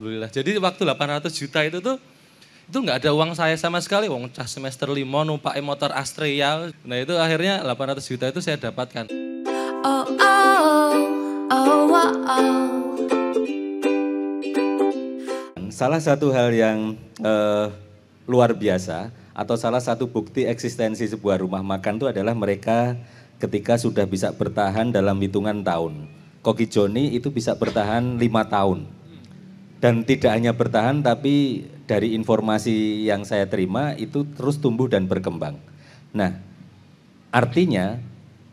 Alhamdulillah. Jadi waktu 800 juta itu tuh itu nggak ada uang saya sama sekali, uang cah semester 5 numpak motor Astrea. Nah itu akhirnya 800 juta itu saya dapatkan. Oh, oh, oh, oh, oh. Salah satu hal yang luar biasa atau salah satu bukti eksistensi sebuah rumah makan itu adalah mereka ketika sudah bisa bertahan dalam hitungan tahun. Koki Joni itu bisa bertahan 5 tahun. Dan tidak hanya bertahan, tapi dari informasi yang saya terima itu terus tumbuh dan berkembang. Nah, artinya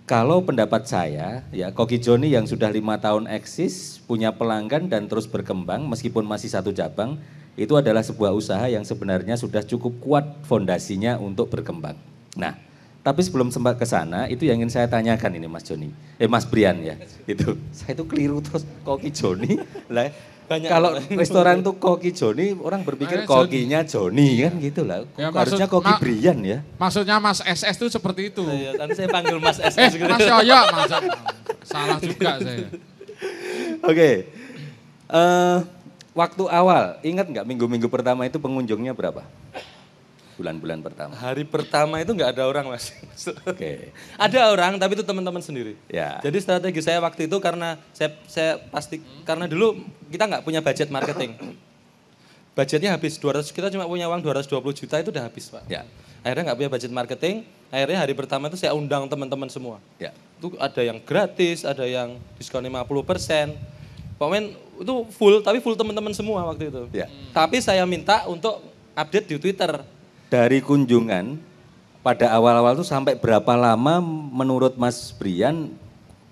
kalau pendapat saya, ya Koki Joni yang sudah 5 tahun eksis, punya pelanggan dan terus berkembang meskipun masih satu cabang, itu adalah sebuah usaha yang sebenarnya sudah cukup kuat fondasinya untuk berkembang. Nah, tapi sebelum sempat ke sana, itu yang ingin saya tanyakan ini Mas Joni, Mas Brian ya, itu saya itu keliru terus Koki Joni lah. Banyak kalau restoran tuh Koki Joni, orang berpikir kokinya Joni kan gitu lah. Ya, harusnya Koki Brian ya. Maksudnya Mas SS itu seperti itu. Iya, kan saya panggil Mas SS gitu. Mas Yoyo, salah juga saya. Oke. Waktu awal, ingat nggak minggu-minggu pertama itu pengunjungnya berapa? Bulan-bulan pertama. Hari pertama itu nggak ada orang Mas. Oke. Ada orang tapi itu teman-teman sendiri. Ya. Jadi strategi saya waktu itu karena saya pasti karena dulu kita nggak punya budget marketing. Budgetnya habis 200, kita cuma punya uang 220 juta itu udah habis Pak. Ya. Akhirnya nggak punya budget marketing, akhirnya hari pertama itu saya undang teman-teman semua. Ya. Itu ada yang gratis, ada yang diskon 50%. Pokoknya itu full, tapi full teman-teman semua waktu itu. Ya. Tapi saya minta untuk update di Twitter. Dari kunjungan pada awal-awal itu sampai berapa lama menurut Mas Brian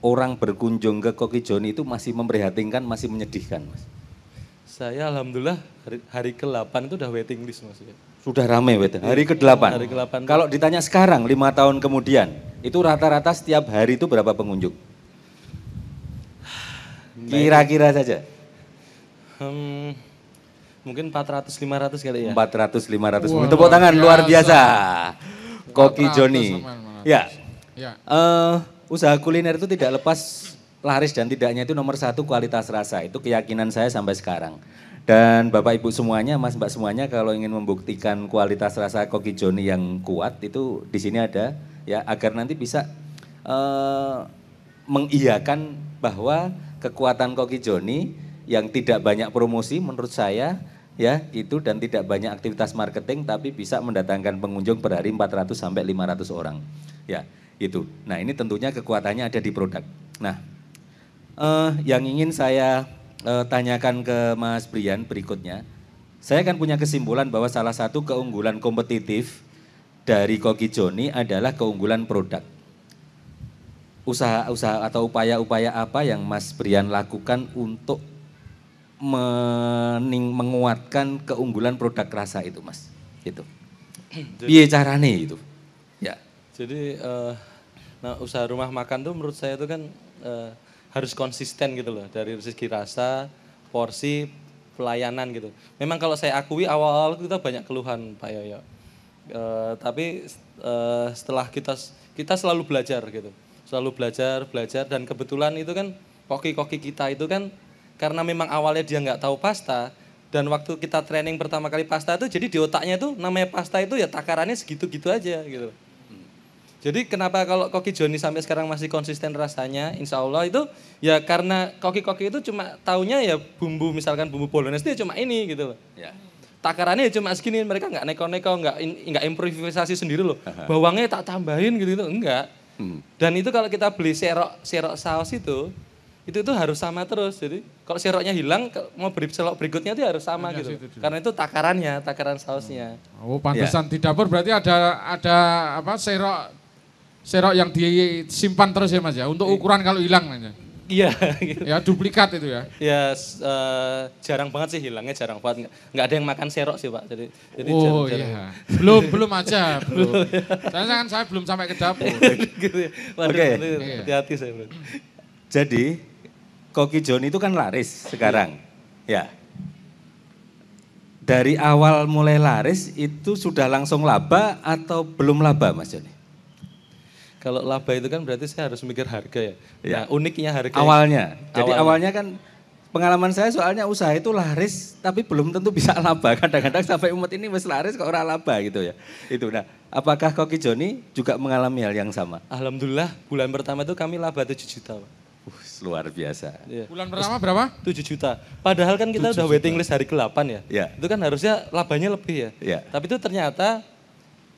orang berkunjung ke Koki Joni itu masih memprihatinkan, masih menyedihkan Mas? Saya alhamdulillah hari ke-8 itu udah waiting list Mas. Sudah ramai waiting, hari ke-8? Hari ke-8. Kalau ditanya sekarang 5 tahun kemudian, itu rata-rata setiap hari itu berapa pengunjung? Kira-kira saja. Mungkin 400-500 kali ya. 400-500. Tepuk tangan luar biasa. Koki Joni. Ya. Usaha kuliner itu tidak lepas laris dan tidaknya itu nomor 1 kualitas rasa. Itu keyakinan saya sampai sekarang. Dan Bapak Ibu semuanya, Mas Mbak semuanya kalau ingin membuktikan kualitas rasa Koki Joni yang kuat itu di sini ada ya agar nanti bisa mengiyakan bahwa kekuatan Koki Joni yang tidak banyak promosi menurut saya ya itu dan tidak banyak aktivitas marketing tapi bisa mendatangkan pengunjung per hari 400 sampai 500 orang. Ya, itu. Nah, ini tentunya kekuatannya ada di produk. Nah, yang ingin saya tanyakan ke Mas Brian berikutnya. Saya kan punya kesimpulan bahwa salah satu keunggulan kompetitif dari Koki Joni adalah keunggulan produk. Usaha-usaha atau upaya-upaya apa yang Mas Brian lakukan untuk menguatkan keunggulan produk rasa itu Mas, itu. Piye carane itu? Ya. Jadi usaha rumah makan tuh menurut saya itu kan harus konsisten gitu loh dari segi rasa, porsi, pelayanan gitu. Memang kalau saya akui awal-awal kita banyak keluhan Pak Yoyo, tapi setelah kita selalu belajar gitu, selalu belajar dan kebetulan itu kan koki-koki kita itu kan karena memang awalnya dia nggak tahu pasta dan waktu kita training pertama kali pasta itu jadi di otaknya itu namanya pasta itu ya takarannya segitu-gitu aja gitu. Jadi kenapa kalau Koki Joni sampai sekarang masih konsisten rasanya insya Allah itu ya karena koki-koki itu cuma taunya ya bumbu misalkan bumbu bolognese itu cuma ini gitu loh. Ya. Takarannya ya cuma segini, mereka nggak neko-neko, nggak improvisasi sendiri loh. Bawangnya tak tambahin gitu enggak. Dan itu kalau kita beli serok saus itu harus sama terus. Jadi kalau seroknya hilang, mau beri serok berikutnya itu harus sama gitu. Karena itu takaran sausnya. Oh, pantesan di dapur berarti ada apa serok yang disimpan terus ya Mas ya untuk ukuran kalau hilang aja. Iya. Gitu. Ya duplikat itu ya. Ya jarang banget sih hilangnya, jarang banget. Nggak ada yang makan serok sih Pak. Jadi oh jarang. Iya. Belum aja. Belum. Saya belum sampai ke dapur. Gitu ya. Oke. Hati-hati saya. Jadi Koki Joni itu kan laris sekarang, ya. Dari awal mulai laris itu sudah langsung laba atau belum laba Mas Joni? Kalau laba itu kan berarti saya harus mikir harga ya. Ya. Nah, uniknya harga. Awalnya, jadi awalnya kan pengalaman saya soalnya usaha itu laris tapi belum tentu bisa laba. Kadang-kadang sampai umat ini wis laris kok ora laba gitu ya. Itu nah, apakah Koki Joni juga mengalami hal yang sama? Alhamdulillah bulan pertama itu kami laba 7 juta, Pak. Luar biasa. Iya. Bulan pertama berapa? 7 juta. Padahal kan kita 7 udah juta. waiting list hari ke-8 ya. Iya. Itu kan harusnya labanya lebih ya. Iya. Tapi itu ternyata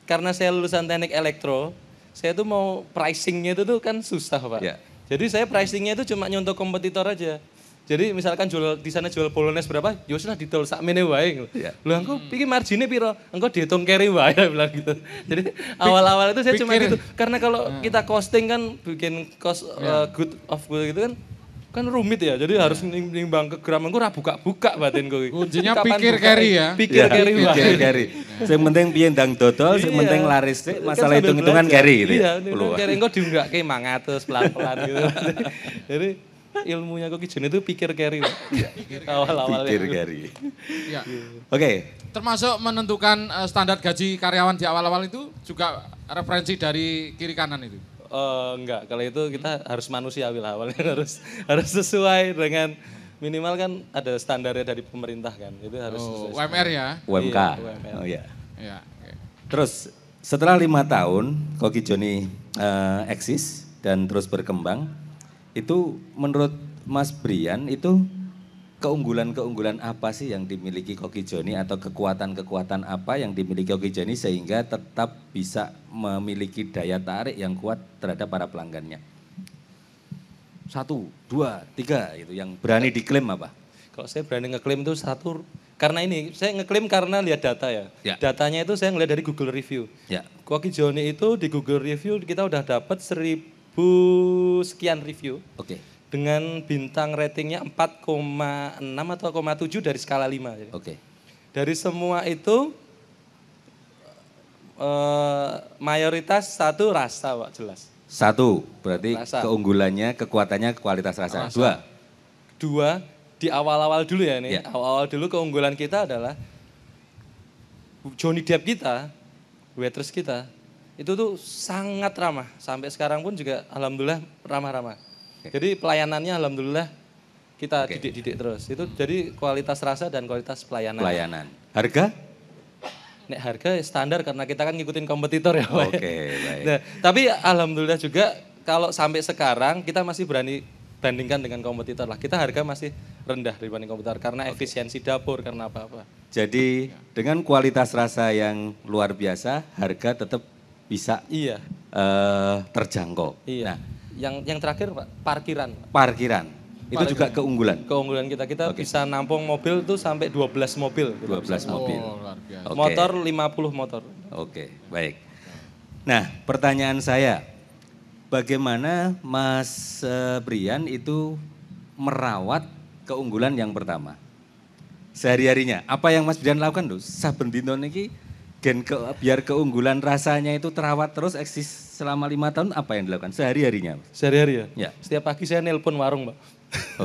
karena saya lulusan teknik elektro, saya tuh mau pricingnya itu tuh kan susah, Pak. Iya. Jadi saya pricingnya itu cuma nyontok kompetitor aja. Jadi misalkan jual di sana jual bolones berapa, ya sudah ditol sakmene wae. Iya. Loh engko iki margine piro? Engko dihitung carry wae bilang gitu. Jadi awal-awal itu saya cuma pikir. gitu. Karena kalau kita costing kan bikin cost good of good gitu kan rumit ya. Jadi harus nimbang ke gram engko ora buka-buka batinku iki. Kuncinya Kapan pikir buka, carry ya. Pikir carry wae. Pikir carry. Sing penting piye ndang dodol, sing Iya. penting laris sih, Kan masalah sambil hitung-hitungan belajar. carry gitu Iya, ya. hitung carry engko diunggake 500 pelan-pelan gitu. Jadi ilmunya Koki Joni itu pikir carry. Pak. Awal-awalnya. Pikir carry. Ya. Oke, Termasuk menentukan standar gaji karyawan di awal-awal itu juga referensi dari kiri kanan itu. Enggak, kalau itu kita harus manusiawi lah awalnya harus sesuai dengan minimal kan ada standarnya dari pemerintah kan. Itu harus Oh, sesuai. UMR ya. UMK. Iya, UMR. Oh iya. Ya. Oke. Terus setelah 5 tahun Koki Joni eksis dan terus berkembang, itu menurut Mas Brian itu keunggulan-keunggulan apa sih yang dimiliki Koki Joni atau kekuatan-kekuatan apa yang dimiliki Koki Joni sehingga tetap bisa memiliki daya tarik yang kuat terhadap para pelanggannya? 1, 2, 3 gitu yang berani diklaim apa? Kalau saya berani ngeklaim itu satu, karena ini saya ngeklaim karena lihat data ya. Ya. Datanya itu saya ngeliat dari Google Review. Ya. Koki Joni itu di Google Review kita udah dapat 1000 sekian review. Oke. Dengan bintang ratingnya 4,6 atau 4,7 dari skala 5. Jadi. Oke. Dari semua itu mayoritas satu rasa, Pak, jelas. 1, berarti Rasa. keunggulannya, kekuatannya, kualitas rasa. Rasa. 2, Dua, di awal-awal dulu ya ini. Ya. Awal-awal dulu keunggulan kita adalah Johnny Depp kita, waitress kita, itu tuh sangat ramah. Sampai sekarang pun juga alhamdulillah ramah-ramah. Jadi pelayanannya alhamdulillah kita Oke. didik-didik terus. Itu jadi kualitas rasa dan kualitas pelayanan. pelayanan. Harga? Nek harga standar karena kita kan ngikutin kompetitor ya, Pak. Oke, baik. Nah, tapi alhamdulillah juga kalau sampai sekarang kita masih berani bandingkan dengan kompetitor lah. Kita harga masih rendah dibanding kompetitor karena efisiensi dapur, karena apa-apa. Jadi dengan kualitas rasa yang luar biasa, harga tetap bisa Iya, terjangkau. iya. Nah, Yang terakhir Pak, parkiran. parkiran itu juga keunggulan. Keunggulan kita Oke. bisa nampung mobil tuh sampai 12 mobil. 12 mobil. Oh, luar biasa. Oke. Motor 50 motor. Oke, baik. Nah, pertanyaan saya, bagaimana Mas Brian itu merawat keunggulan yang pertama? Sehari-harinya, apa yang Mas Brian lakukan tuh? Saben dino niki biar keunggulan rasanya itu terawat terus eksis selama 5 tahun, apa yang dilakukan sehari-harinya? Sehari-hari ya? Ya. Setiap pagi saya nelpon warung, Pak.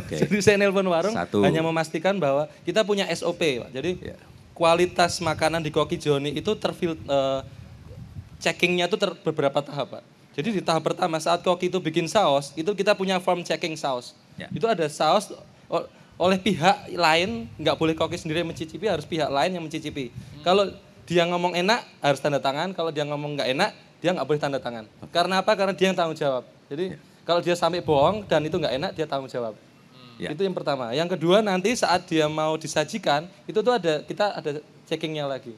Oke. Jadi saya nelpon warung Satu. hanya memastikan bahwa kita punya SOP, Pak. Jadi Ya. kualitas makanan di Koki Joni itu checkingnya itu beberapa tahap, Pak. Jadi di tahap pertama saat Koki itu bikin saus, itu kita punya form checking saus. Ya. Itu ada saus oleh pihak lain, nggak boleh Koki sendiri yang mencicipi, harus pihak lain yang mencicipi. Kalau dia ngomong enak harus tanda tangan, kalau dia ngomong nggak enak dia nggak boleh tanda tangan. Karena apa? Karena dia yang tanggung jawab. Jadi kalau dia sampai bohong dan itu nggak enak dia tanggung jawab. Ya. Itu yang pertama. Yang kedua nanti saat dia mau disajikan itu tuh kita ada checkingnya lagi.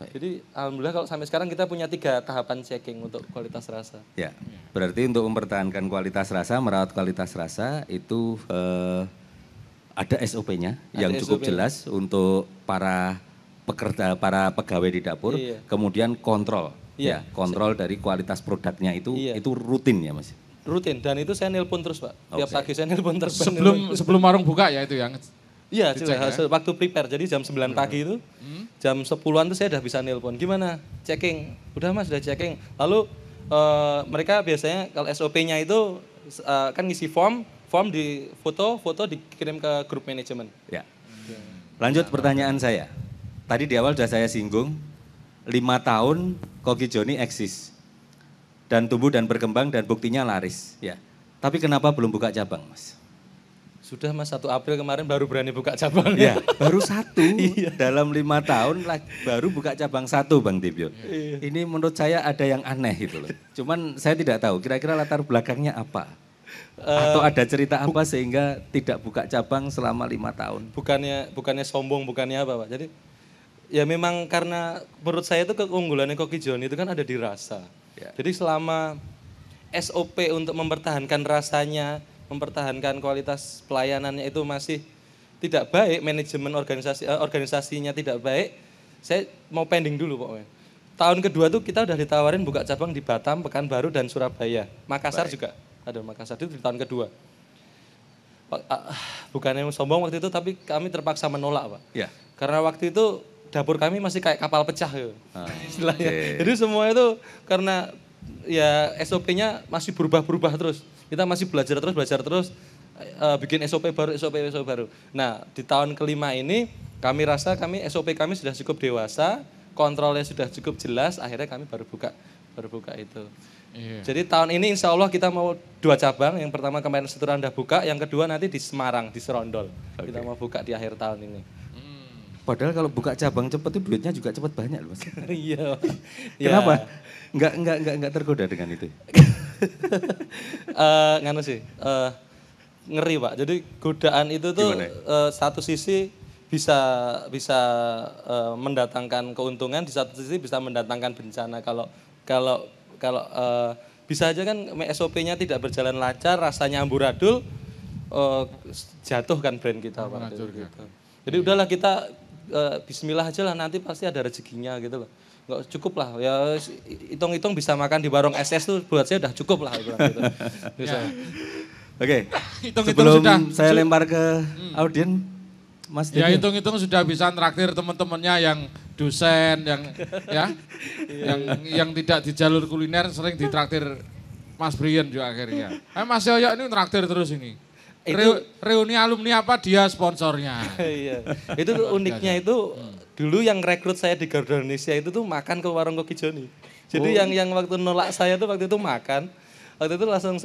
Jadi alhamdulillah kalau sampai sekarang kita punya 3 tahapan checking untuk kualitas rasa. Ya, berarti untuk mempertahankan kualitas rasa, merawat kualitas rasa itu ada SOP-nya yang Ada cukup SOP. jelas untuk para pekerja, para pegawai di dapur. Iya. Kemudian kontrol, Iya. ya, kontrol dari kualitas produknya itu Iya. rutin ya Mas. Rutin dan itu saya nelpon terus, Pak. Tiap Oke. pagi saya nelpon terus. Sebelum warung buka ya itu yang. Iya, Dicek jelas. ya? Waktu prepare. Jadi jam 9 pagi itu, jam 10-an tuh saya udah bisa nelpon. Gimana? Checking. Udah Mas, udah checking. Lalu mereka biasanya kalau SOP-nya itu kan ngisi form di foto dikirim ke grup manajemen. Ya. Lanjut pertanyaan saya. Tadi di awal sudah saya singgung, 5 tahun Koki Joni eksis. Dan tumbuh dan berkembang dan buktinya laris. Ya. Tapi kenapa belum buka cabang Mas? Sudah Mas, 1 April kemarin baru berani buka cabang. Ya, baru 1 dalam 5 tahun baru buka cabang 1 Bang Tibio. Ini menurut saya ada yang aneh gitu loh. Cuman saya tidak tahu kira-kira latar belakangnya apa. Atau ada cerita apa sehingga tidak buka cabang selama 5 tahun. Bukannya sombong, bukannya apa Pak. Jadi ya memang karena menurut saya itu keunggulannya Koki John itu kan ada di rasa. Ya. Jadi selama SOP untuk mempertahankan rasanya, mempertahankan kualitas pelayanannya itu masih tidak baik, manajemen organisasinya tidak baik, saya mau pending dulu pokoknya. Tahun kedua tuh kita udah ditawarin buka cabang di Batam, Pekanbaru dan Surabaya. Makassar juga ada, Makassar itu di tahun kedua. Bukannya sombong waktu itu, tapi kami terpaksa menolak Pak. Ya. Karena waktu itu dapur kami masih kayak kapal pecah gitu. Istilahnya. Okay. Jadi semua itu karena ya SOP-nya masih berubah-berubah terus. Kita masih belajar terus, bikin SOP baru. Nah, di tahun kelima ini kami rasa SOP kami sudah cukup dewasa, kontrolnya sudah cukup jelas, akhirnya kami baru buka itu. Iya. Jadi tahun ini insya Allah kita mau 2 cabang, yang pertama kemarin Seturan udah buka, yang kedua nanti di Semarang, di Serondol. Okay. Kita mau buka di akhir tahun ini. Padahal kalau buka cabang cepat itu duitnya juga cepat banyak loh Mas. Iya. Kenapa? Enggak tergoda dengan itu. Nganu sih, ngeri Pak. Jadi godaan itu tuh satu sisi bisa mendatangkan keuntungan, di satu sisi bisa mendatangkan bencana. Kalau bisa aja kan SOP-nya tidak berjalan lancar, rasanya amburadul, jatuh kan brand kita Pak. Gitu. Jadi udahlah kita bismillah aja lah, nanti pasti ada rezekinya gitu loh. Nggak cukup lah, ya hitung-hitung bisa makan di warung SS tuh buat saya udah cukup lah gitu. Bisa. Oke, Hitung-hitung sebelum saya lempar ke audien, Mas Ya Tibio. hitung-hitung sudah bisa traktir teman-temannya yang dosen, yang tidak di jalur kuliner sering ditraktir Mas Brian juga akhirnya. Mas Yoyo ini traktir terus ini. Reuni alumni apa dia sponsornya. Iya. Itu tuh uniknya itu dulu yang rekrut saya di Garuda Indonesia itu tuh makan ke warung Koki Joni. Jadi yang waktu nolak saya tuh waktu itu makan. Waktu itu langsung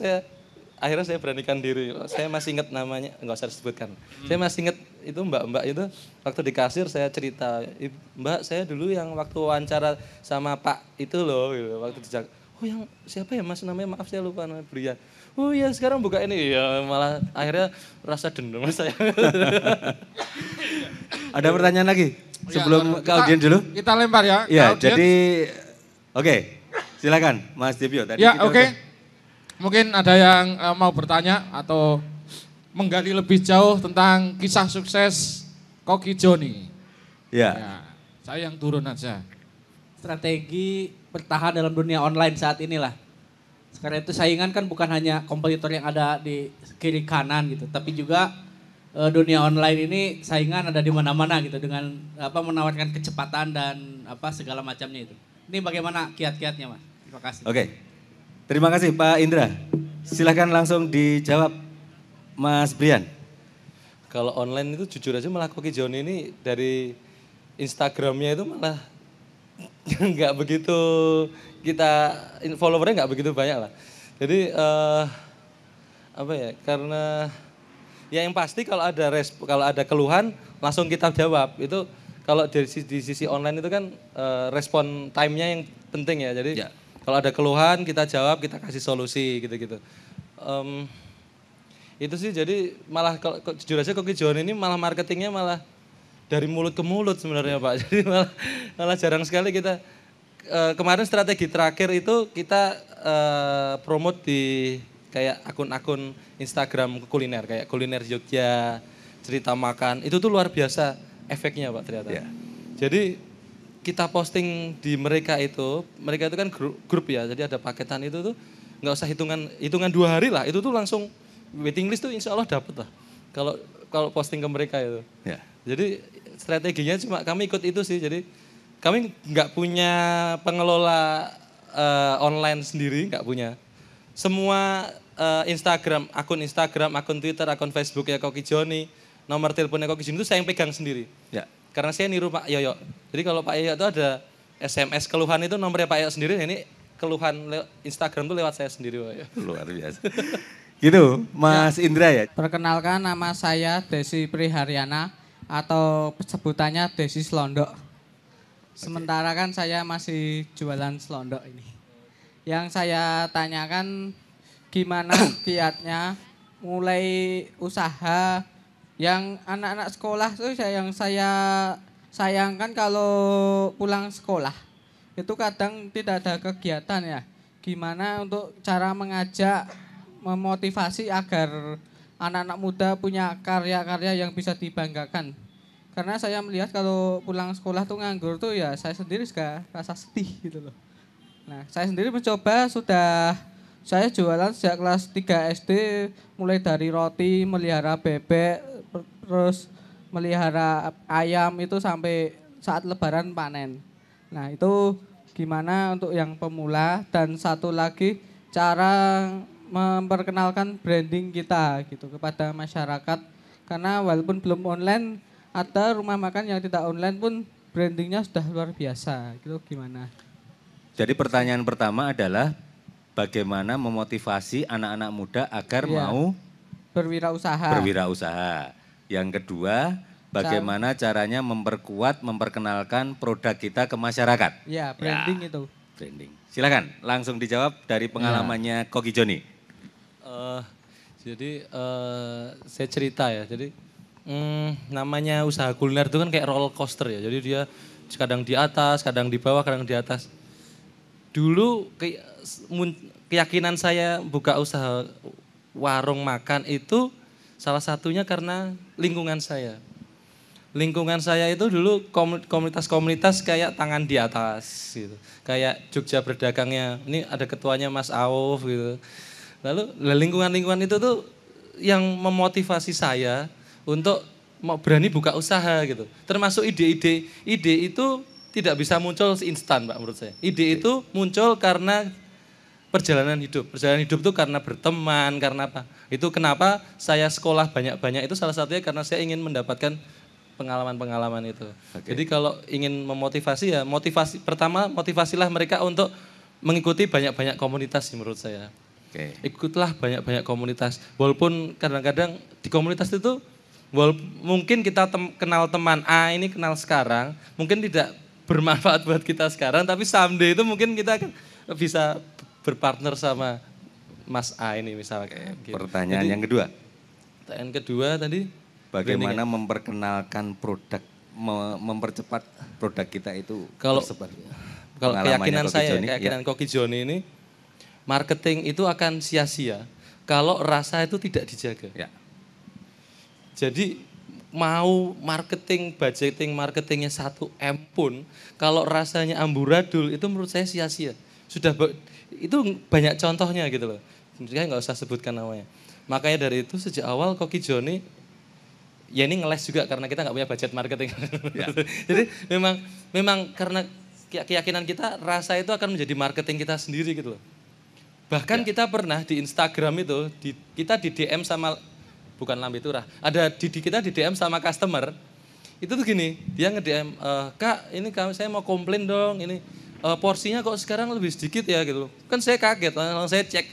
akhirnya saya beranikan diri. Saya masih ingat namanya, enggak usah disebutkan. Saya masih ingat itu mbak-mbak itu waktu di kasir saya cerita, Mbak saya dulu yang waktu wawancara sama Pak itu loh, gitu. Waktu di oh yang siapa ya Mas namanya, maaf saya lupa namanya Brian. Oh iya sekarang buka ini, ya malah akhirnya rasa dendam saya. Ada pertanyaan lagi? Sebelum ke audien dulu? Kita lempar ya. Ya, jadi oke. Silakan Mas Tibio. Tadi ya oke. Mungkin ada yang mau bertanya atau menggali lebih jauh tentang kisah sukses Koki Joni. Ya. Saya yang turun aja. Strategi bertahan dalam dunia online saat inilah. Sekarang itu saingan kan bukan hanya kompetitor yang ada di kiri kanan gitu, tapi juga dunia online ini saingan ada di mana-mana gitu dengan menawarkan kecepatan dan segala macamnya itu. Ini bagaimana kiat-kiatnya Mas? Terima kasih. Oke. Terima kasih Pak Indra. Silakan langsung dijawab Mas Brian. Kalau online itu jujur aja malah Koki Joni ini dari Instagramnya itu malah nggak begitu followernya nggak begitu banyak lah. Jadi karena ya yang pasti kalau ada keluhan langsung kita jawab. Itu kalau di sisi online itu kan respon time-nya yang penting ya. Jadi kalau ada keluhan kita jawab, kita kasih solusi gitu-gitu. Itu sih jadi malah kalau jujur aja Koki John ini malah marketingnya malah dari mulut ke mulut sebenarnya Pak. Jadi malah jarang sekali kita kemarin strategi terakhir itu kita promote di kayak akun-akun Instagram kuliner kayak kuliner Jogja, cerita makan. Itu tuh luar biasa efeknya Pak ternyata. Yeah. Jadi kita posting di mereka itu kan grup ya. Jadi ada paketan itu tuh nggak usah hitungan 2 hari lah. Itu tuh langsung waiting list tuh insya Allah dapet lah. Kalau posting ke mereka itu. Yeah. Jadi strateginya cuma kami ikut itu sih. Jadi kami nggak punya pengelola online sendiri, nggak punya. Semua akun Instagram, akun Twitter, akun Facebook ya Koki Joni, nomor teleponnya Koki Joni itu saya yang pegang sendiri. Ya. Karena saya niru Pak Yoyo. Jadi kalau Pak Yoyo itu ada SMS keluhan itu nomornya Pak Yoyo sendiri, ini keluhan Instagram itu lewat saya sendiri Pak. Luar biasa. Gitu, Mas Indra ya. Perkenalkan, nama saya Desi Priharyana atau sebutannya Desi Slondok. Sementara kan saya masih jualan selondok ini. Yang saya tanyakan gimana kiatnya mulai usaha yang anak-anak sekolah tuh yang saya sayangkan kalau pulang sekolah itu kadang tidak ada kegiatan ya. Gimana untuk cara mengajak, memotivasi agar anak-anak muda punya karya-karya yang bisa dibanggakan. Karena saya melihat kalau pulang sekolah tuh nganggur tuh ya saya sendiri juga rasa sedih gitu loh. Nah, saya sendiri mencoba saya jualan sejak kelas 3 SD, mulai dari roti, melihara bebek, terus melihara ayam itu sampai saat lebaran panen. Nah, itu gimana untuk yang pemula dan satu lagi cara memperkenalkan branding kita gitu kepada masyarakat. Karena walaupun belum online, ada rumah makan yang tidak online pun brandingnya sudah luar biasa. Gitu gimana? Jadi pertanyaan pertama adalah bagaimana memotivasi anak-anak muda agar mau berwirausaha. Yang kedua, bagaimana caranya memperkenalkan produk kita ke masyarakat. Ya, branding itu. Branding. Silakan, langsung dijawab dari pengalamannya Koki Joni. Saya cerita ya. Jadi namanya usaha kuliner itu kan kayak roller coaster ya. Jadi dia kadang di atas, kadang di bawah, kadang di atas. Dulu keyakinan saya buka usaha warung makan itu salah satunya karena lingkungan saya. Lingkungan saya itu dulu komunitas-komunitas kayak tangan di atas gitu. Kayak Jogja Berdagangnya, ini ada ketuanya Mas Auf gitu. Lalu lingkungan-lingkungan itu tuh yang memotivasi saya untuk mau berani buka usaha gitu. Termasuk ide itu tidak bisa muncul instan Pak menurut saya. Ide itu muncul karena perjalanan hidup. Perjalanan hidup itu karena berteman, karena apa? Itu kenapa saya sekolah banyak-banyak itu salah satunya karena saya ingin mendapatkan pengalaman-pengalaman itu. Jadi kalau ingin memotivasi ya motivasilah mereka untuk mengikuti banyak-banyak komunitas sih menurut saya. Ikutlah banyak-banyak komunitas. Walaupun kadang-kadang di komunitas itu mungkin kita kenal teman A ini kenal sekarang, mungkin tidak bermanfaat buat kita sekarang, tapi someday itu mungkin kita akan bisa berpartner sama Mas A ini misalnya. Pertanyaan yang kedua. Pertanyaan kedua tadi. Bagaimana memperkenalkan produk, mempercepat produk kita itu tersebar. Kalau keyakinan saya, keyakinan Koki Joni ini, marketing itu akan sia-sia kalau rasa itu tidak dijaga. Ya. Jadi mau budgeting marketingnya 1M pun, kalau rasanya amburadul itu menurut saya sia-sia. Itu banyak contohnya gitu loh. Saya nggak usah sebutkan namanya. Makanya dari itu sejak awal Koki Joni, ya ini ngeles juga karena kita nggak punya budget marketing. Ya. Jadi memang karena keyakinan kita rasa itu akan menjadi marketing kita sendiri gitu loh. Bahkan kita pernah di Instagram itu, kita di DM sama, bukan Lambe Turah, kita di DM sama customer, itu tuh gini, dia nge-DM, Kak ini saya mau komplain dong, ini porsinya kok sekarang lebih sedikit ya gitu. Kan saya kaget, langsung saya cek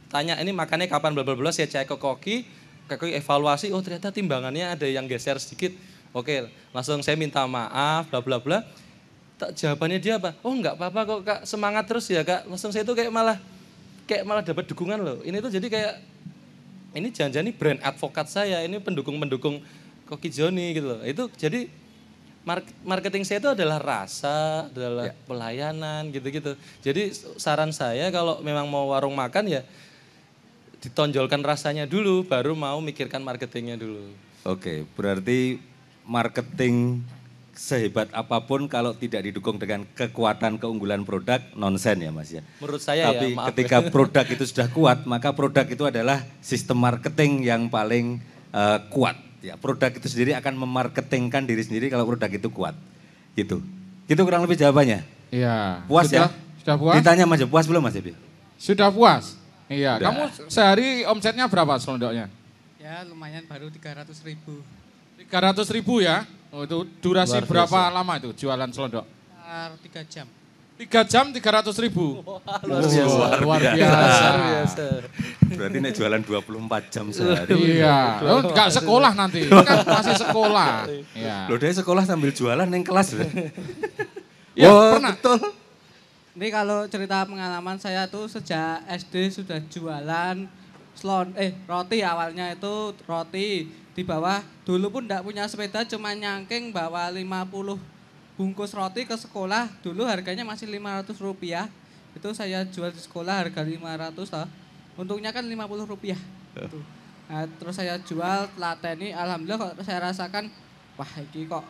tanya ini makannya kapan bla bla bla, saya cek ke Koki evaluasi, oh ternyata timbangannya ada yang geser sedikit. Oke, langsung saya minta maaf bla bla bla. Jawabannya dia apa? Oh enggak apa-apa kok Kak, semangat terus ya Kak. Langsung saya itu kayak malah dapat dukungan loh. Ini tuh jadi kayak, ini jangan-jangan ini brand advokat saya, ini pendukung-pendukung Koki Joni gitu loh. Itu jadi marketing saya itu adalah rasa, adalah pelayanan gitu-gitu. Jadi saran saya kalau memang mau warung makan ya ditonjolkan rasanya dulu, baru mau mikirkan marketingnya dulu. Oke, berarti marketing sehebat apapun kalau tidak didukung dengan kekuatan keunggulan produk, nonsen ya Mas ya. Menurut saya tapi ya, maaf ketika produk itu sudah kuat, maka produk itu adalah sistem marketing yang paling kuat. Ya, produk itu sendiri akan memarketingkan diri sendiri kalau produk itu kuat. Gitu. Itu kurang lebih jawabannya. Iya. Puas ya? Sudah puas? Ditanya Mas, puas belum Mas Ebi? Sudah puas? Iya. Udah. Kamu sehari omsetnya berapa selondoknya? Ya lumayan, baru 300.000. 300.000 ya? Oh, itu durasi berapa lama itu jualan selondok? 3 jam. 3 jam 300.000. Luar biasa. biasa. Berarti nek jualan 24 jam sehari. Iya, lo enggak sekolah nanti. Ini kan masih sekolah. Iya. Loh, dia sekolah sambil jualan neng kelas. Ya, Wah, pernah. betul. Ini kalau cerita pengalaman saya tuh sejak SD sudah jualan roti, awalnya itu roti di bawah. Dulu pun enggak punya sepeda, cuma nyangking bawa 50 bungkus roti ke sekolah. Dulu harganya masih Rp500. Itu saya jual di sekolah harga 500 lah. Untungnya kan Rp50. Gitu. Nah, terus saya jual lateni, alhamdulillah kok saya rasakan wah iki kok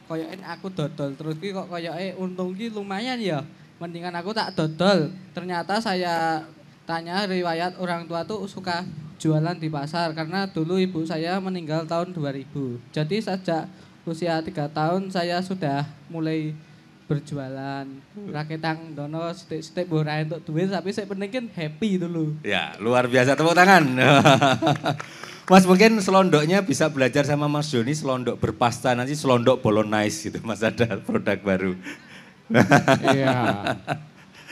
koyoke aku dodol terus iki kok koyoke untung iki lumayan ya. Mendingan aku tak dodol. Ternyata saya tanya riwayat orang tua tuh suka jualan di pasar karena dulu ibu saya meninggal tahun 2000. Jadi sejak usia 3 tahun saya sudah mulai berjualan. Raketang dono sithik-sithik mbok ra entuk duit tapi saya penting kan happy dulu. Ya, luar biasa, tepuk tangan. Mas mungkin selondoknya bisa belajar sama Mas Joni, selondok berpasta, nanti selondok bolognese gitu. Mas ada produk baru. Iya.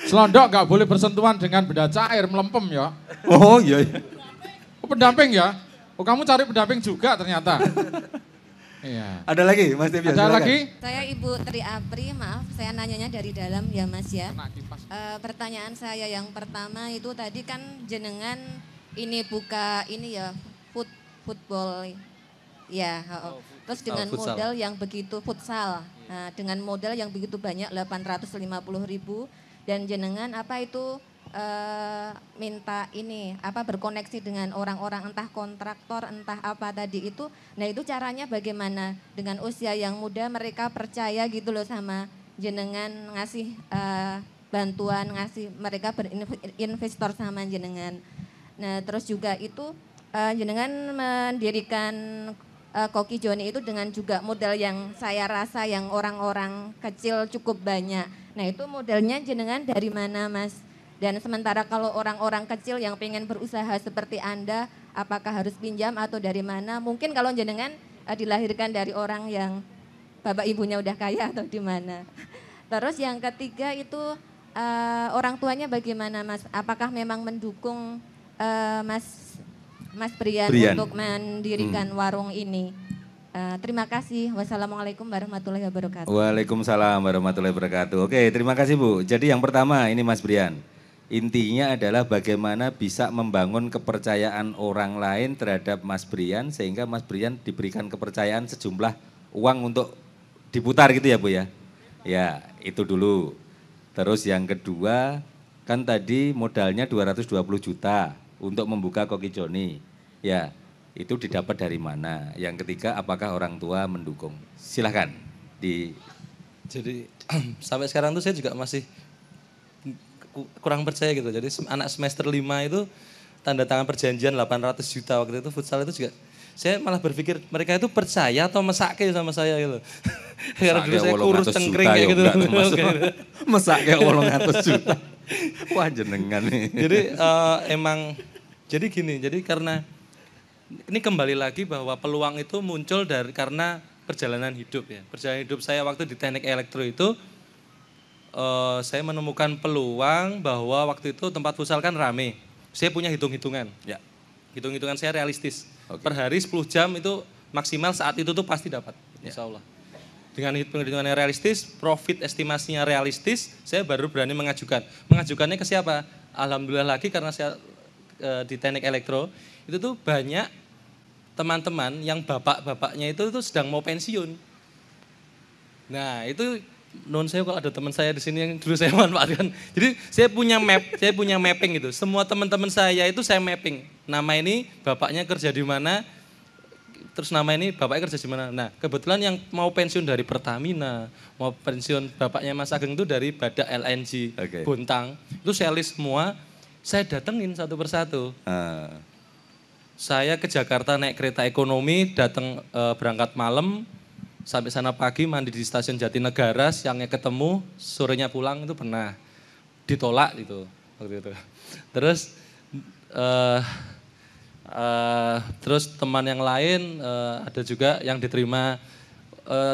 Selondok nggak boleh bersentuhan dengan benda cair, melempem ya. Oh iya, iya. Oh, pendamping ya? Oh, kamu cari pendamping juga ternyata. Iya. Ada lagi Mas Devia? Ada silakan. lagi? Saya Ibu Tri Apri, maaf saya nanyanya dari dalam ya Mas ya. Kena kipas. Pertanyaan saya yang pertama itu tadi kan jenengan ini buka ini ya football ya. Terus dengan futsal. modal yang begitu futsal. Nah, dengan modal yang begitu banyak 850.000 dan jenengan apa itu minta ini apa berkoneksi dengan orang-orang entah kontraktor entah apa tadi itu. Nah itu caranya bagaimana dengan usia yang muda mereka percaya gitu loh sama jenengan ngasih bantuan ngasih mereka berinvestor sama jenengan. Nah terus juga itu jenengan mendirikan Koki Joni itu dengan juga modal yang saya rasa yang orang-orang kecil cukup banyak. Nah itu modalnya jenengan dari mana Mas? Dan sementara kalau orang-orang kecil yang pengen berusaha seperti Anda, apakah harus pinjam atau dari mana? Mungkin kalau jenengan dilahirkan dari orang yang bapak ibunya udah kaya atau di mana. Terus yang ketiga itu orang tuanya bagaimana Mas? Apakah memang mendukung Mas Brian untuk mendirikan warung ini? Terima kasih. Wassalamualaikum warahmatullahi wabarakatuh. Waalaikumsalam warahmatullahi wabarakatuh. Oke, terima kasih Bu. Jadi yang pertama ini Mas Brian. Intinya adalah bagaimana bisa membangun kepercayaan orang lain terhadap Mas Brian sehingga Mas Brian diberikan kepercayaan sejumlah uang untuk diputar gitu ya Bu ya. Ya, itu dulu. Terus yang kedua, kan tadi modalnya 220 juta untuk membuka Koki Joni. Ya, itu didapat dari mana? Yang ketiga, apakah orang tua mendukung? Silahkan. Jadi sampai sekarang tuh saya juga masih kurang percaya gitu. Jadi anak semester 5 itu tanda tangan perjanjian 800 juta waktu itu futsal itu juga. Saya malah berpikir mereka itu percaya atau mesake sama saya gitu. Karena dulu saya kurus cengkring kayak gitu. Mesake 800 juta. Wah jenengan nih. Jadi emang, jadi gini, jadi karena ini kembali lagi bahwa peluang itu muncul karena perjalanan hidup ya. Perjalanan hidup saya waktu di teknik elektro itu, saya menemukan peluang bahwa waktu itu tempat futsal kan rame. Saya punya hitung-hitungan. Ya. Hitung-hitungan saya realistis. Oke. Per hari 10 jam itu maksimal saat itu tuh pasti dapat. Insya Allah. Dengan hitung-hitungan yang realistis, profit estimasinya realistis, saya baru berani mengajukan. Mengajukannya ke siapa? Alhamdulillah lagi karena saya di teknik elektro, itu tuh banyak teman-teman yang bapak-bapaknya itu tuh sedang mau pensiun. Nah itu non saya kalau ada teman saya di sini yang dulu saya manfaatkan. Jadi saya punya mapping gitu. Semua teman-teman saya itu saya mapping. Nama ini bapaknya kerja di mana, terus nama ini bapaknya kerja di mana. Nah kebetulan yang mau pensiun dari Pertamina, mau pensiun bapaknya Mas Ageng itu dari Badak LNG Bontang. Itu saya list semua, saya datengin satu persatu. Saya ke Jakarta naik kereta ekonomi, datang berangkat malam, sampai sana pagi mandi di stasiun Jatinegara, siangnya ketemu, sorenya pulang itu pernah ditolak gitu waktu itu. Terus teman yang lain ada juga yang diterima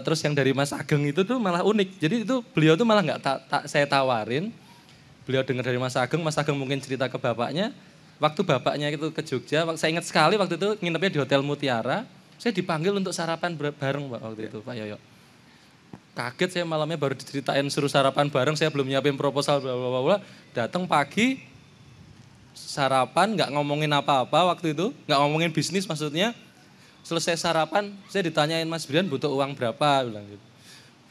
terus yang dari Mas Ageng itu tuh malah unik. Jadi itu beliau tuh malah nggak saya tawarin. Beliau dengar dari Mas Ageng mungkin cerita ke bapaknya. Waktu bapaknya itu ke Jogja, saya ingat sekali waktu itu nginepnya di Hotel Mutiara. Saya dipanggil untuk sarapan bareng Pak waktu itu Pak Yoyo. Kaget saya malamnya baru diceritain suruh sarapan bareng, saya belum nyiapin proposal bla bla bla. Datang pagi sarapan nggak ngomongin apa-apa waktu itu, nggak ngomongin bisnis maksudnya. Selesai sarapan, saya ditanyain Mas Brian butuh uang berapa, bilang gitu.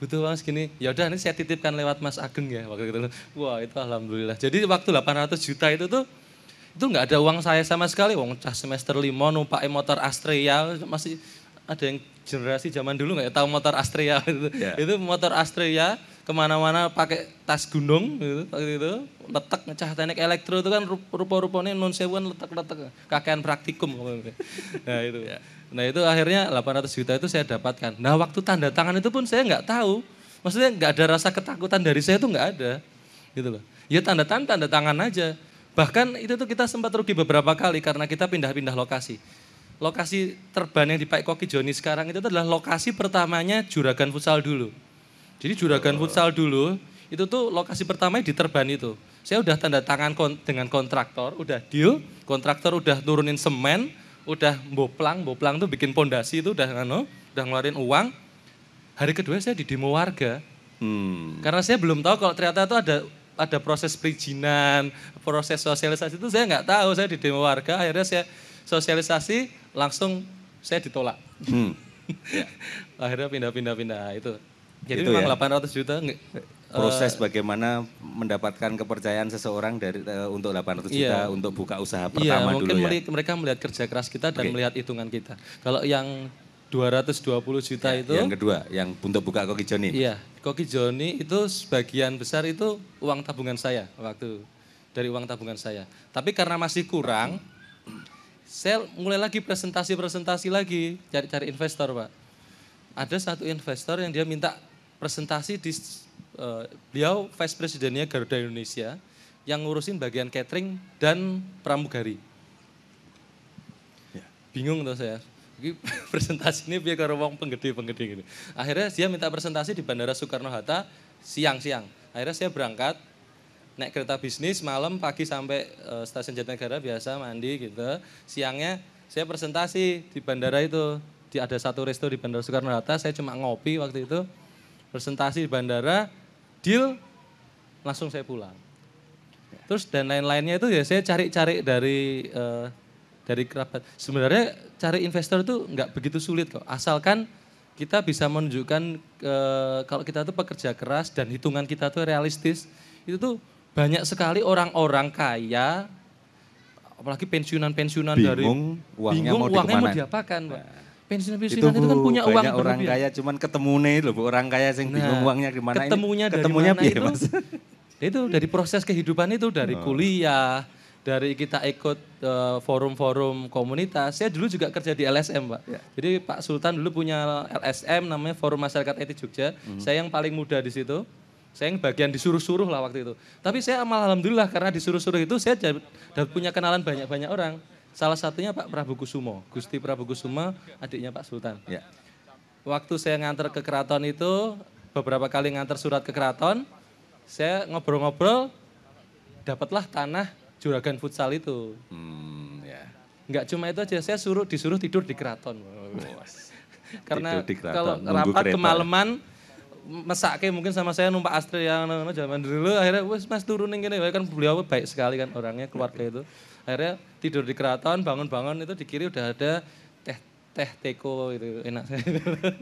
Butuh uang segini, ya udah ini saya titipkan lewat Mas Ageng ya waktu itu. Wah itu alhamdulillah. Jadi waktu 800 juta itu tuh, itu nggak ada uang saya sama sekali. Wong cah semester 5 numpak motor Astrea, masih ada yang generasi zaman dulu nggak tahu motor Astrea itu. Yeah. Itu motor Astrea kemana-mana pakai tas gunung gitu, waktu itu letek ngecah teknik elektro itu kan rupa-rupanya non sewuan letek-letek kakean praktikum. Nah itu. Nah itu akhirnya 800 juta itu saya dapatkan. Nah waktu tanda tangan itu pun saya nggak tahu. Maksudnya nggak ada rasa ketakutan dari saya itu nggak ada. Gitu loh. Ya tanda tangan aja. Bahkan itu tuh kita sempat rugi beberapa kali karena kita pindah-pindah lokasi. Lokasi terban yang di Pak Koki Joni sekarang itu adalah lokasi pertamanya Juragan Futsal dulu. Jadi Juragan Futsal dulu itu tuh lokasi pertamanya di Terban itu. Saya udah tanda tangan dengan kontraktor, udah deal, kontraktor udah turunin semen, udah boplang tuh bikin pondasi itu udah ngeluarin uang. Hari kedua saya di demo warga. Karena saya belum tahu kalau ternyata itu ada proses perizinan, proses sosialisasi itu saya nggak tahu. Saya di demo warga, akhirnya saya sosialisasi langsung saya ditolak. Akhirnya pindah itu. Jadi itu memang ya? 800 juta Proses bagaimana mendapatkan kepercayaan seseorang untuk 800 juta untuk buka usaha pertama dulu ya. Mungkin mereka melihat kerja keras kita dan melihat hitungan kita. Kalau yang 220 juta itu. Yang kedua, yang untuk buka Koki Joni. Iya, Koki Joni itu sebagian besar itu uang tabungan saya dari uang tabungan saya. Tapi karena masih kurang, saya mulai lagi presentasi lagi, cari investor Pak. Ada satu investor yang dia minta presentasi di beliau vice presidennya Garuda Indonesia yang ngurusin bagian catering dan pramugari. Bingung tuh saya. Presentasi ini biar karo wong penggede gitu. Akhirnya dia minta presentasi di Bandara Soekarno-Hatta siang. Akhirnya saya berangkat naik kereta bisnis malam pagi sampai stasiun Jatinegara biasa mandi gitu. Siangnya saya presentasi di bandara itu. Ada satu resto di Bandara Soekarno-Hatta, saya cuma ngopi waktu itu. Presentasi di bandara, deal, langsung saya pulang. Terus dan lain-lainnya itu ya saya cari-cari dari kerabat. Sebenarnya cari investor itu nggak begitu sulit kok. Asalkan kita bisa menunjukkan kalau kita tuh pekerja keras dan hitungan kita tuh realistis. Itu tuh banyak sekali orang-orang kaya, apalagi pensiunan-pensiunan dari uangnya mau diapakan, Pak. Pensiunan-pensiunan itu kan punya uang banyak orang kaya cuman ketemunya loh, orang kaya yang bingung uangnya gimana. Ketemunya itu, itu dari proses kehidupan itu, dari kuliah, dari kita ikut forum-forum komunitas. Saya dulu juga kerja di LSM Pak. Jadi Pak Sultan dulu punya LSM namanya Forum Masyarakat Etik Jogja. Saya yang paling muda di situ. Saya yang bagian disuruh-suruh lah waktu itu. Tapi saya alhamdulillah karena disuruh-suruh itu saya punya kenalan banyak-banyak orang. Salah satunya Pak Prabu Kusumo, Gusti Prabu Kusumo, adiknya Pak Sultan. Ya. Waktu saya nganter ke keraton itu, beberapa kali nganter surat ke keraton, saya ngobrol-ngobrol, dapatlah tanah Juragan Futsal itu. Enggak cuma itu aja, saya disuruh tidur di keraton. Karena kalau rapat kemalaman, mesake mungkin sama saya numpak Astri yang zaman dulu, akhirnya mas turunin gini, kan beliau baik sekali kan orangnya, keluarga itu. Akhirnya tidur di keraton, bangun-bangun itu di kiri udah ada teh teko itu enak saya.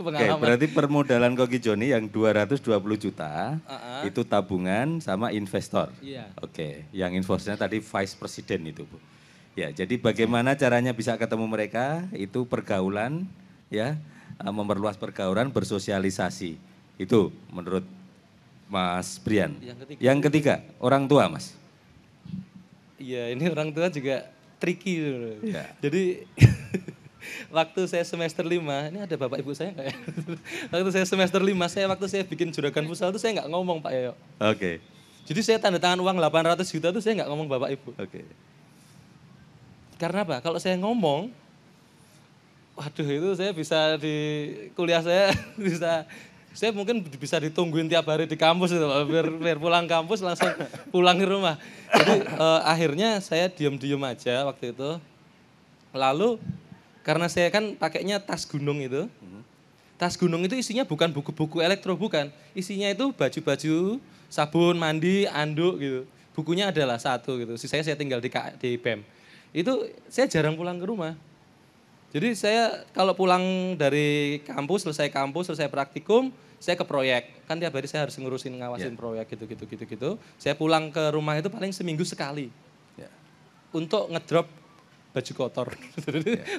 Oke, berarti permodalan Koki Joni yang 220 juta itu tabungan sama investor. Iya. Oke, yang investornya tadi vice president itu Bu. Ya, jadi bagaimana caranya bisa ketemu mereka itu pergaulan ya, memperluas pergaulan, bersosialisasi. Itu menurut Mas Brian. Yang ketiga orang tua Mas. Iya, ini orang tua juga tricky. Ya. Jadi waktu saya semester 5, ini ada bapak ibu saya enggak ya? Waktu saya semester 5, waktu saya bikin Juragan Futsal itu saya enggak ngomong Pak Yoyo. Oke. Jadi saya tanda tangan uang 800 juta itu saya enggak ngomong bapak ibu. Oke. Karena apa? Kalau saya ngomong, Waduh itu saya bisa di kuliah saya saya mungkin bisa ditungguin tiap hari di kampus itu Pak. Biar pulang kampus langsung pulang ke rumah. Jadi akhirnya saya diem-diem aja waktu itu. Lalu karena saya kan pakainya tas gunung itu. Tas gunung itu isinya bukan buku-buku elektro, bukan. Isinya itu baju-baju, sabun, mandi, anduk gitu. Bukunya adalah satu gitu. Sisanya saya tinggal di BEM. Itu saya jarang pulang ke rumah. Jadi saya kalau pulang dari kampus, selesai praktikum, saya ke proyek. Kan tiap hari saya harus ngurusin, ngawasin proyek gitu. Saya pulang ke rumah itu paling seminggu sekali. Untuk ngedrop baju kotor.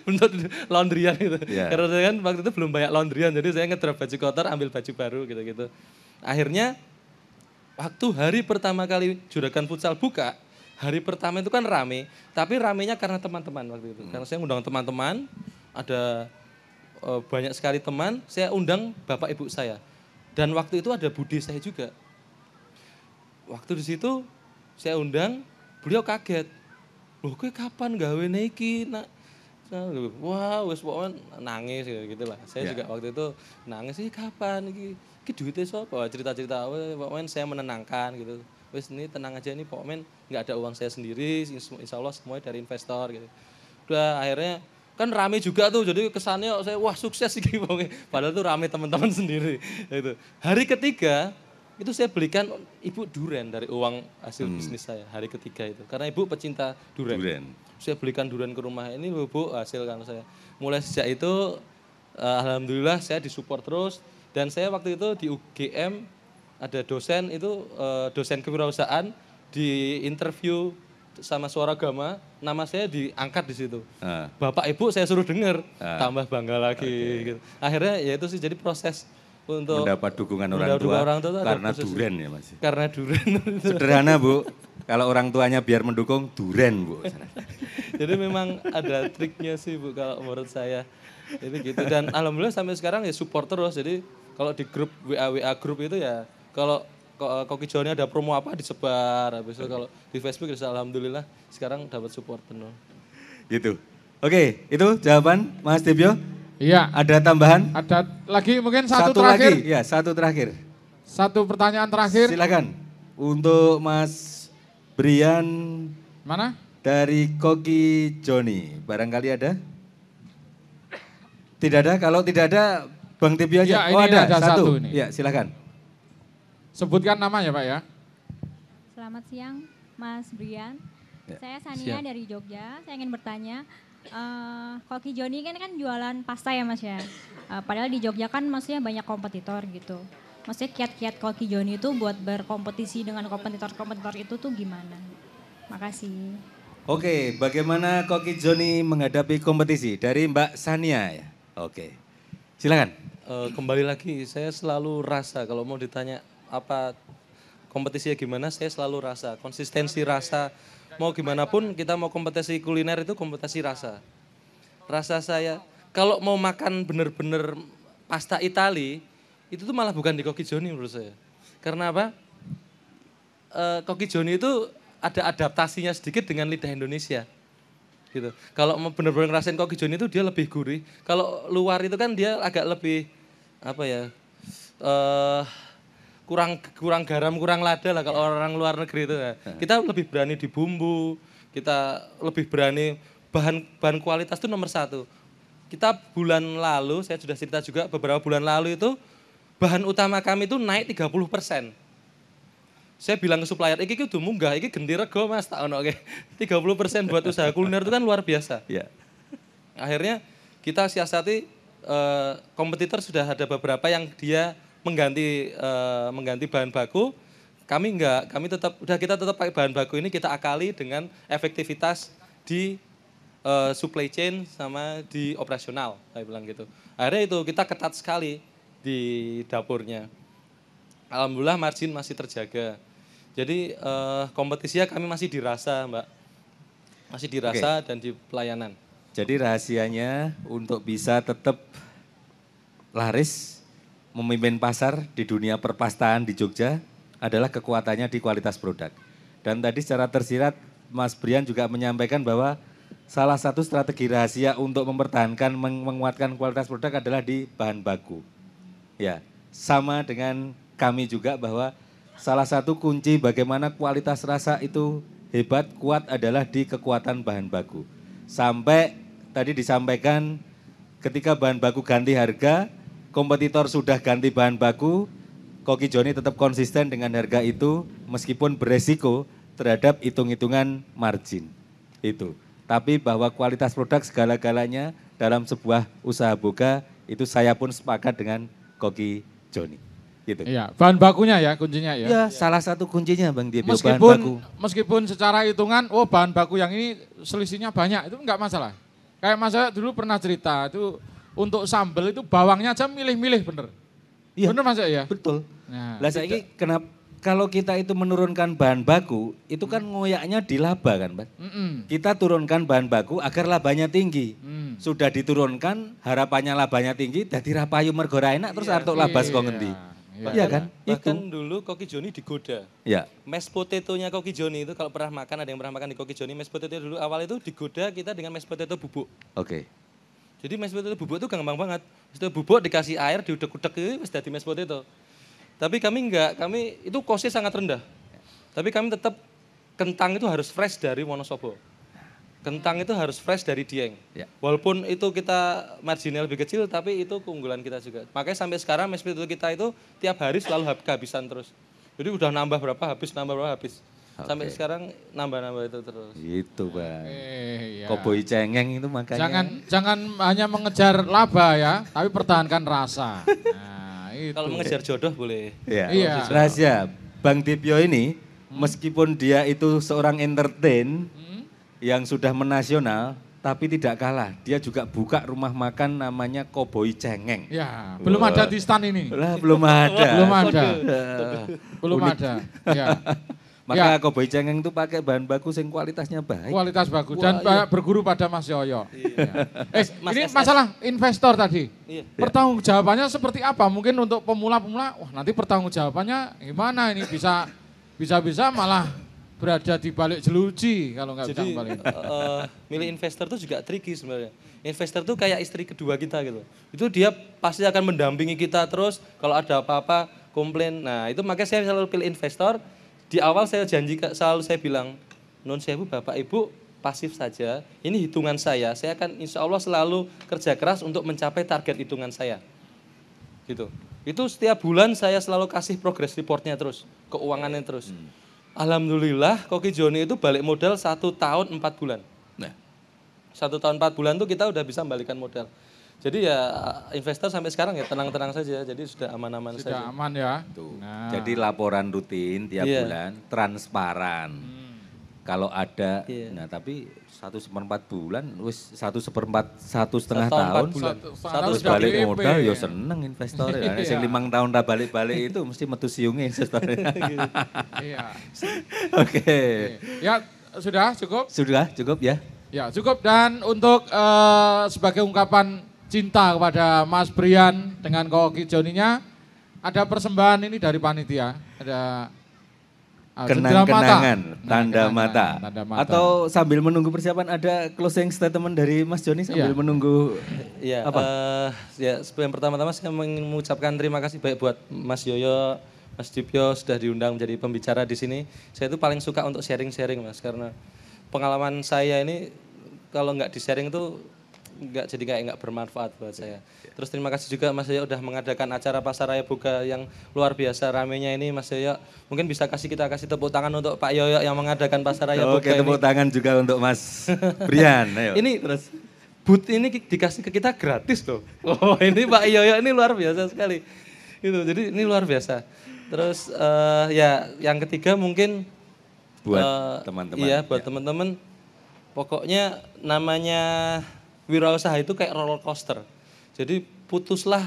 Untuk laundryan gitu. Karena saya kan waktu itu belum banyak laundryan, jadi saya ngedrop baju kotor, ambil baju baru gitu. Akhirnya waktu hari pertama kali Juragan Futsal buka, hari pertama itu kan rame, tapi ramenya karena teman-teman waktu itu. Karena saya undang teman-teman, ada banyak sekali teman, saya undang bapak ibu saya. Dan waktu itu ada bude saya juga. Waktu di situ saya undang, beliau kaget. Loh kowe kapan gawe iki? Wah, wis pokoke nangis gitu lah. Saya juga waktu itu nangis, kapan iki duitnya sapa? Cerita-cerita pokoknya saya menenangkan gitu. Wis ini tenang aja nih pokoknya nggak ada uang saya sendiri, insya Allah semuanya dari investor gitu. Udah akhirnya kan rame juga tuh, jadi kesannya saya wah sukses sih pokoknya. Padahal tuh rame teman-teman sendiri. Gitu. Hari ketiga itu saya belikan ibu durian dari uang hasil bisnis saya hari ketiga itu. Karena ibu pecinta durian. Saya belikan durian ke rumah ini bu hasil kan saya. Mulai sejak itu alhamdulillah saya disupport terus dan saya waktu itu di UGM ada dosen itu dosen kewirausahaan di interview sama Suara Gama, nama saya diangkat di situ. Bapak ibu saya suruh dengar, tambah bangga lagi. Gitu. Akhirnya ya itu sih jadi proses untuk mendapat dukungan orang tua karena duren ya Mas. Karena duren. Sederhana Bu, kalau orang tuanya biar mendukung duren Bu. Jadi memang ada triknya sih Bu kalau menurut saya. Itu gitu dan alhamdulillah sampai sekarang ya support terus. Jadi kalau di grup WA grup itu ya kalau Koki Joni ada promo apa disebar. Habis itu kalau di Facebook ya alhamdulillah sekarang dapat support penuh. Gitu. Oke, itu jawaban Mas Debyo. Iya. Ada tambahan? Ada lagi mungkin satu terakhir. Lagi, ya satu terakhir. Satu pertanyaan terakhir. Silakan. Untuk Mas Brian. Mana? Dari Koki Joni. Barangkali ada? Tidak ada? Kalau tidak ada Bang Debyo aja. Ya, ini ada satu ini. Ya, silakan. Sebutkan namanya Pak ya. Selamat siang Mas Brian. Ya. Saya Sania dari Jogja. Saya ingin bertanya, Koki Joni kan jualan pasta ya Mas ya. Padahal di Jogja kan maksudnya banyak kompetitor gitu. Maksudnya kiat-kiat Koki Joni itu buat berkompetisi dengan kompetitor-kompetitor itu tuh gimana? Makasih. Oke, bagaimana Koki Joni menghadapi kompetisi? Dari Mbak Sania ya. Oke, silakan. Kembali lagi, saya selalu rasa kalau mau ditanya apa kompetisinya gimana, saya selalu rasa, konsistensi rasa. Mau gimana pun kita mau kompetisi kuliner itu kompetisi rasa. Rasa saya, kalau mau makan bener-bener pasta Itali, itu tuh malah bukan di Koki Joni menurut saya. Karena apa? Koki Joni itu ada adaptasinya sedikit dengan lidah Indonesia. Gitu. Kalau mau bener-bener ngerasain Koki Joni itu dia lebih gurih. Kalau luar itu kan dia agak lebih, apa ya, kurang garam, kurang lada lah kalau orang luar negeri itu ya. Kita lebih berani di bumbu, kita lebih berani bahan kualitas itu nomor satu. Kita bulan lalu, saya sudah cerita juga beberapa bulan lalu itu bahan utama kami itu naik 30%. Saya bilang ke supplier, iki udah munggah, iki gendi rego Mas, tak ono oke. 30% buat usaha kuliner itu kan luar biasa. Ya. Akhirnya kita siasati kompetitor sudah ada beberapa yang dia mengganti bahan baku, kami enggak, kita tetap pakai bahan baku ini kita akali dengan efektivitas di supply chain sama di operasional, saya bilang gitu. Akhirnya itu kita ketat sekali di dapurnya. Alhamdulillah margin masih terjaga. Jadi kompetisinya kami masih dirasa Mbak, masih dirasa dan di pelayanan. Jadi rahasianya untuk bisa tetap laris, memimpin pasar di dunia perpastaan di Jogja adalah kekuatannya di kualitas produk. Dan tadi secara tersirat Mas Brian juga menyampaikan bahwa salah satu strategi rahasia untuk mempertahankan, menguatkan kualitas produk adalah di bahan baku. Ya, sama dengan kami juga bahwa salah satu kunci bagaimana kualitas rasa itu hebat, kuat adalah di kekuatan bahan baku. Sampai tadi disampaikan ketika bahan baku ganti harga, kompetitor sudah ganti bahan baku, Koki Joni tetap konsisten dengan harga itu meskipun beresiko terhadap hitung-hitungan margin. Itu. Tapi bahwa kualitas produk segala-galanya dalam sebuah usaha boga itu saya pun sepakat dengan Koki Joni. Gitu. Iya, bahan bakunya ya kuncinya ya. Ya, salah satu kuncinya Bang Diep, bahan baku. Meskipun secara hitungan, oh bahan baku yang ini selisihnya banyak, itu enggak masalah. Kayak Mas Yoyo dulu pernah cerita, itu untuk sambal itu bawangnya aja milih-milih bener. Iya, bener Mas Yoyo ya? Betul. Nah, Lah saiki kenapa kalau kita itu menurunkan bahan baku, itu kan ngoyaknya di laba kan, Pak? Kita turunkan bahan baku agar labanya tinggi. Sudah diturunkan, harapannya labanya tinggi, dadi rapayu mergo ra enak terus arep laba saka ngendi? Iya kan? Bahkan Itu. dulu Koki Joni digoda. Ya. Mashed potato-nya Koki Joni itu kalau pernah makan, ada yang pernah makan di Koki Joni, mashed potato dulu awal itu digoda kita dengan mashed potato bubuk. Oke. Jadi mashed potato bubuk itu gampang banget. Itu bubuk dikasih air, diudek-udek itu wis dadi mashed potato. Tapi kami enggak, kami itu cost-nya sangat rendah. Tapi kami tetap kentang itu harus fresh dari Wonosobo. Kentang itu harus fresh dari Dieng. Ya. Walaupun itu kita marginnya lebih kecil, tapi itu keunggulan kita juga. Makanya sampai sekarang mashed potato kita itu tiap hari selalu kehabisan terus. Jadi udah nambah berapa habis, nambah berapa habis. Sampai sekarang nambah-nambah itu terus. Itu, Bang. ya. Koboi cengeng itu makanya. Jangan hanya mengejar laba ya, tapi pertahankan rasa. Nah, itu. Kalau mengejar jodoh boleh. Ya. Iya. Rahasia, Bang Dipyo ini meskipun dia itu seorang entertain yang sudah menasional, tapi tidak kalah. Dia juga buka rumah makan namanya Koboi Cengeng. Ya, belum ada di stand ini. Lah, belum ada. Belum ada. Eh, Belum unik. ada. Ya. Maka Koboi Cengeng itu pakai bahan baku yang kualitasnya baik. Kualitas bagus dan berguru pada Mas Yoyo. Ya. Mas Ini SS. masalah investor tadi. Iya. Pertanggungjawabannya seperti apa? Mungkin untuk pemula-pemula, wah nanti pertanggungjawabannya gimana ini bisa malah berada di balik jeruji kalau nggak bisa Jadi balik. milih investor itu juga tricky sebenarnya. Investor tuh kayak istri kedua kita gitu. Itu dia pasti akan mendampingi kita terus kalau ada apa-apa komplain. Nah itu makanya saya selalu pilih investor. Di awal saya janji selalu saya bilang, non sewu Bapak Ibu pasif saja. Ini hitungan saya akan insya Allah selalu kerja keras untuk mencapai target hitungan saya. Gitu. Itu setiap bulan saya selalu kasih progress reportnya terus, keuangannya terus. Alhamdulillah Koki Joni itu balik modal 1 tahun 4 bulan. Nah, 1 tahun 4 bulan tuh kita udah bisa balikan modal. Jadi ya investor sampai sekarang ya tenang-tenang saja. Jadi sudah aman-aman saja. Sudah aman ya. tuh. Nah. Jadi laporan rutin tiap Iya. bulan, transparan. Kalau ada, Iya. nah tapi 1/4 bulan, wis 1/4, 1,5 1 tahun, 4 tahun, bulan. terus sudah balik DP. modal, ya seneng investor. Ya. Iya. Sing 5 tahun tak balik-balik itu mesti metu siungnya investor. Iya. Oke, Ya sudah cukup. sudah cukup ya. Ya cukup dan untuk sebagai ungkapan cinta kepada Mas Brian dengan Koki Joninya ada persembahan ini dari panitia. Ada jendela Kenang-kenangan, mata. tanda mata. Tanda mata. Atau sambil menunggu persiapan ada closing statement dari Mas Joni sambil Iya. menunggu Ya, apa? Ya sebelum pertama-tama saya ingin mengucapkan terima kasih baik buat Mas Yoyo, Mas Dipyo sudah diundang menjadi pembicara di sini. Saya itu paling suka untuk sharing-sharing Mas, karena pengalaman saya ini kalau nggak di-sharing itu jadi kayak nggak bermanfaat buat saya. Terus terima kasih juga Mas Yoyo udah mengadakan acara Pasar Raya Boga yang luar biasa ramenya ini Mas Yoyo. Mungkin bisa kita kasih tepuk tangan untuk Pak Yoyo yang mengadakan Pasar Raya Boga Oke, ini. tepuk tangan juga untuk Mas Brian. Ayo. Ini terus booth ini dikasih ke kita gratis loh. Oh ini Pak Yoyo ini luar biasa sekali. Itu jadi ini luar biasa. Terus ya yang ketiga mungkin Buat teman-teman. Iya buat Ya. teman-teman. Pokoknya namanya wirausaha itu kayak roller coaster. Jadi putuslah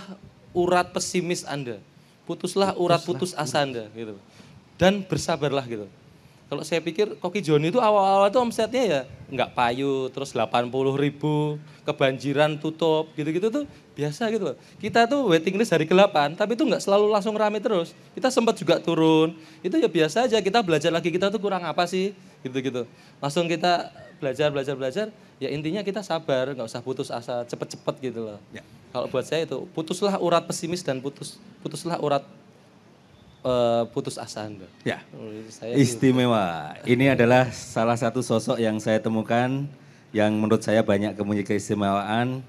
urat pesimis Anda. Putuslah urat putus asa Anda gitu. Dan bersabarlah gitu. Kalau saya pikir Koki Joni itu awal-awal itu omsetnya ya nggak payu, terus 80.000, kebanjiran tutup, gitu-gitu tuh biasa gitu loh. Kita tuh waiting list hari ke-8, tapi itu nggak selalu langsung rame terus. Kita sempat juga turun, itu ya biasa aja, kita belajar lagi kita tuh kurang apa sih, gitu-gitu. Langsung kita belajar, ya intinya kita sabar, nggak usah putus asa cepet-cepet gitu loh. Ya. Kalau buat saya itu, putuslah urat pesimis dan putuslah urat putus asa Anda. Ya, Saya istimewa. Ini adalah salah satu sosok yang saya temukan yang menurut saya banyak keistimewaan,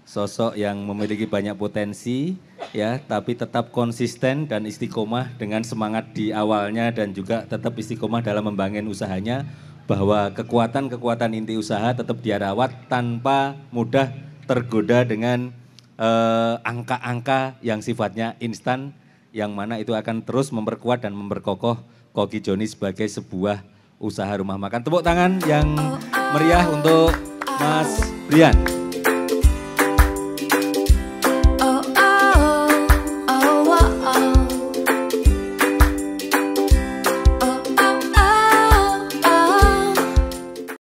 sosok yang memiliki banyak potensi, ya, tapi tetap konsisten dan istiqomah dengan semangat di awalnya dan juga tetap istiqomah dalam membangun usahanya, bahwa kekuatan-kekuatan inti usaha tetap dia rawat tanpa mudah tergoda dengan angka-angka yang sifatnya instan, yang mana itu akan terus memperkuat dan memperkokoh Koki Joni sebagai sebuah usaha rumah makan. Tepuk tangan yang meriah untuk Mas Brian.